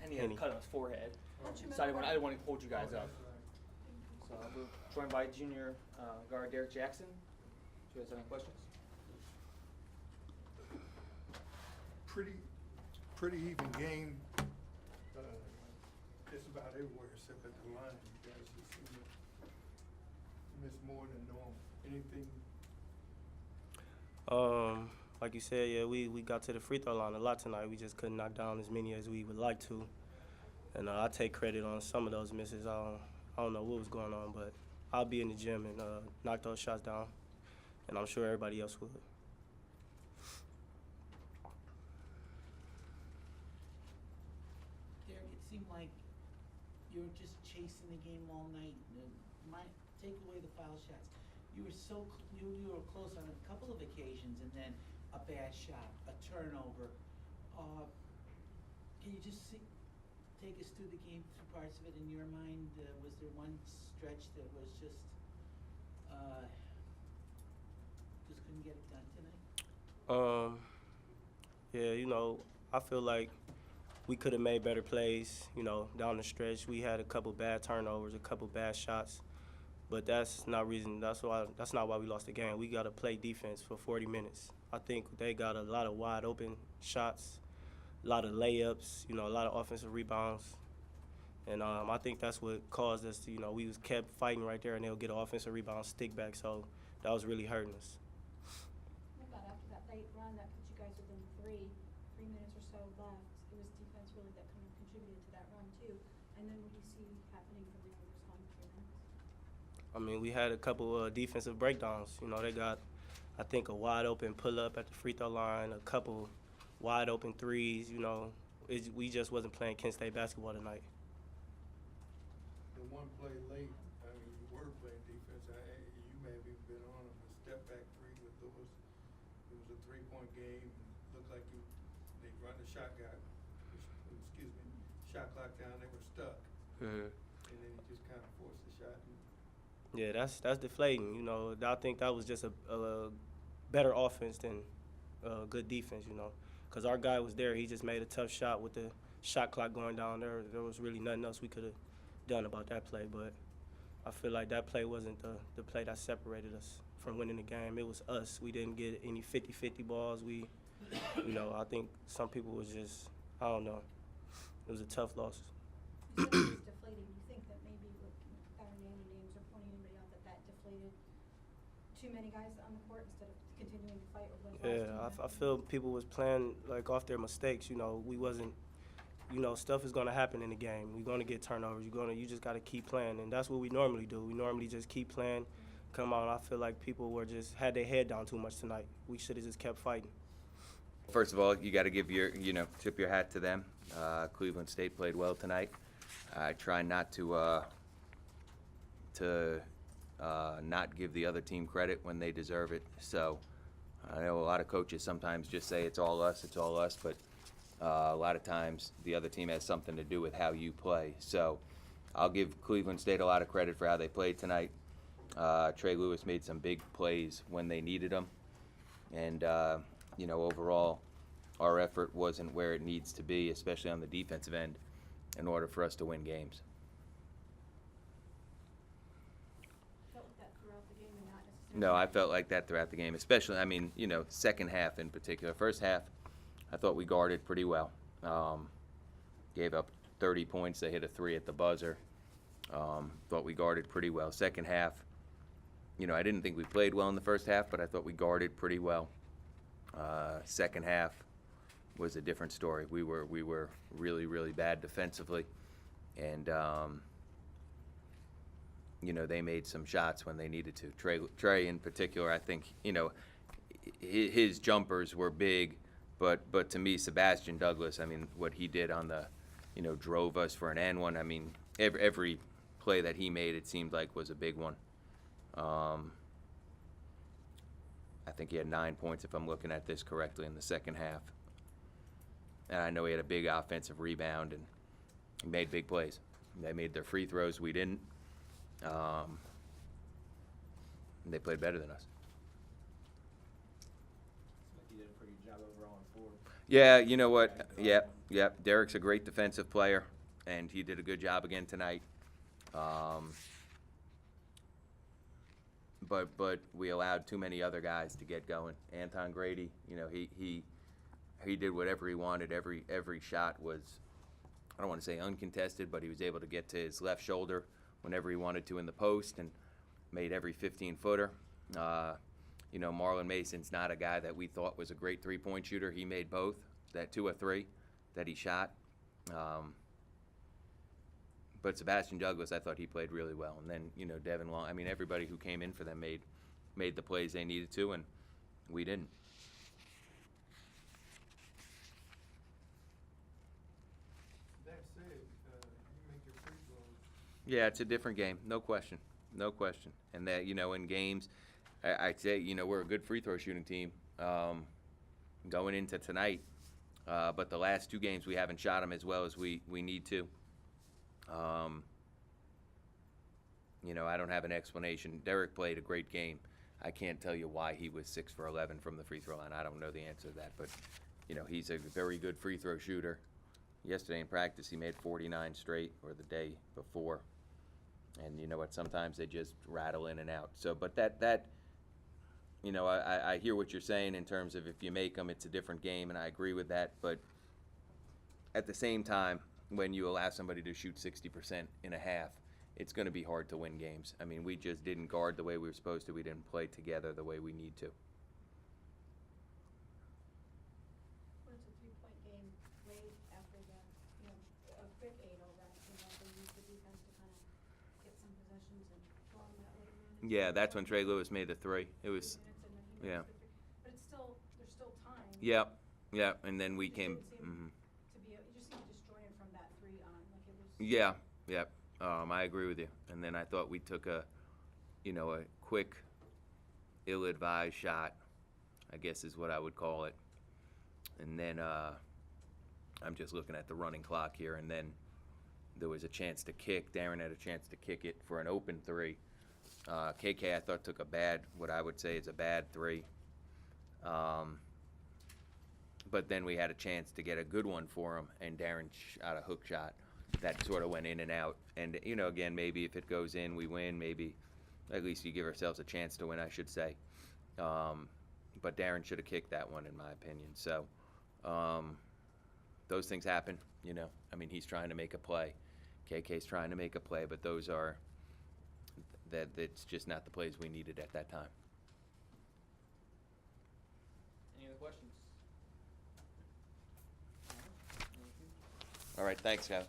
Henny had a cut on his forehead. So I didn't want to hold you guys up. So we're joined by junior guard Derek Jackson. Do you guys have any questions? Pretty even game. Just about everywhere except at the line. You guys just seem to miss more than normal. Anything? Like you said, yeah, we got to the free throw line a lot tonight. We just couldn't knock down as many as we would like to. And I take credit on some of those misses. I don't know what was going on, but I'll be in the gym and knock those shots down. And I'm sure everybody else would. Derek, it seemed like you were just chasing the game all night. Take away the foul shots. You were you were close on a couple of occasions, and then a bad shot, a turnover. Can you just take us through the game, through parts of it in your mind? Was there one stretch that was just couldn't get it done tonight? Yeah, I feel like we could have made better plays, down the stretch. We had a couple bad turnovers, a couple bad shots. But that's not why we lost the game. We got to play defense for 40 minutes. I think they got a lot of wide open shots, a lot of layups, a lot of offensive rebounds. And I think that's what caused us to, we was kept fighting right there, and they'll get an offensive rebound, stick back. So that was really hurting us. What about after that late run that put you guys within 3 minutes or so left? It was defense really that kind of contributed to that run too. And then what do you see happening from the overtime 3 minutes? I mean, we had a couple defensive breakdowns. They got, I think, a wide open pull up at the free throw line, a couple wide open threes. We just wasn't playing Kent State basketball tonight. The one play late, I mean, you were playing defense. You may have even been on them. A step back three with Lewis. It was a 3-point game. Looked like they run the shot clock down. They were stuck. Mm-hmm. And then he just kind of forced the shot. Yeah, that's deflating. I think that was just a better offense than good defense. Because our guy was there. He just made a tough shot with the shot clock going down there. There was really nothing else we could have done about that play. But I feel like that play wasn't the play that separated us from winning the game. It was us. We didn't get any 50-50 balls. I think some people was just, I don't know. It was a tough loss. You said it was deflating. Do you think that maybe without naming names or pointing anybody out that deflated too many guys on the court instead of continuing to fight or win? Yeah, I feel people was playing off their mistakes. We wasn't. Stuff is gonna happen in the game. We're gonna get turnovers. You just gotta keep playing, and that's what we normally do. We normally just keep playing, come out. I feel like people had their head down too much tonight. We should have just kept fighting. First of all, you got to give tip your hat to them. Cleveland State played well tonight. I try not to not give the other team credit when they deserve it. So I know a lot of coaches sometimes just say it's all us, but a lot of times the other team has something to do with how you play. So I'll give Cleveland State a lot of credit for how they played tonight. Trey Lewis made some big plays when they needed them. And, overall, our effort wasn't where it needs to be, especially on the defensive end, in order for us to win games. Felt like that throughout the game and not necessarily. No, I felt like that throughout the game, especially, second half in particular. First half, I thought we guarded pretty well. Gave up 30 points. They hit a 3 at the buzzer. Thought we guarded pretty well. Second half, I didn't think we played well in the first half, but I thought we guarded pretty well. Second half was a different story. We were really, really bad defensively, and they made some shots when they needed to. Trey in particular, I think his jumpers were big, but to me, Sebastian Douglas, what he did on the drove us for an and one. Every play that he made, it seemed like was a big one. I think he had 9 points, if I'm looking at this correctly, in the second half. And I know he had a big offensive rebound, and he made big plays. They made their free throws. We didn't. And they played better than us. You did a pretty good job overall on 4. Yeah, you know what? Yeah, Yep, Derek's a great defensive player, and he did a good job again tonight. But we allowed too many other guys to get going. Anton Grady, you know, he did whatever he wanted. Every shot was, I don't want to say uncontested, but he was able to get to his left shoulder whenever he wanted to in the post and made every 15-footer. You know, Marlon Mason's not a guy that we thought was a great three-point shooter. He made both, that 2 or 3 that he shot. But Sebastian Douglas, I thought he played really well. And then, you know, Devin Long, I mean, everybody who came in for them made the plays they needed to, and we didn't. That said, you make your free throws. Yeah, it's a different game, no question, no question. And that, you know, in games, I'd say, you know, we're a good free throw shooting team going into tonight. But the last 2 games, we haven't shot them as well as we need to. You know, I don't have an explanation. Derek played a great game. I can't tell you why he was 6 for 11 from the free throw line. I don't know the answer to that, but you know, he's a very good free throw shooter. Yesterday in practice, he made 49 straight, or the day before. And you know what? Sometimes they just rattle in and out. So, but that you know, I hear what you're saying in terms of if you make them, it's a different game, and I agree with that. But at the same time, when you allow somebody to shoot 60% in a half, it's going to be hard to win games. I mean, we just didn't guard the way we were supposed to. We didn't play together the way we need to. When it's a 3-point game late after the, you know, a quick 8-0 run, you know, they use the defense to kind of get some possessions and go on that little run. Yeah, that's when Trey Lewis made the 3. It was, 3 minutes and then he yeah. makes the three. But it's still, there's still time. Yeah, and then we It came. didn't seem to be, you just seemed disjointed from that 3 on, like it was. Yeah. I agree with you. And then I thought we took a quick, ill-advised shot, I guess is what I would call it. And then I'm just looking at the running clock here, and then there was a chance to kick. Darren had a chance to kick it for an open 3. KK, I thought, took what I would say is a bad 3. But then we had a chance to get a good one for him, and Darren shot a hook shot that sort of went in and out. And, you know, again, maybe if it goes in, we win. Maybe at least you give ourselves a chance to win, I should say. But Darren should have kicked that one, in my opinion. So those things happen, you know. I mean, he's trying to make a play. KK's trying to make a play, but those are that's just not the plays we needed at that time. Any other questions? All right, thanks, guys.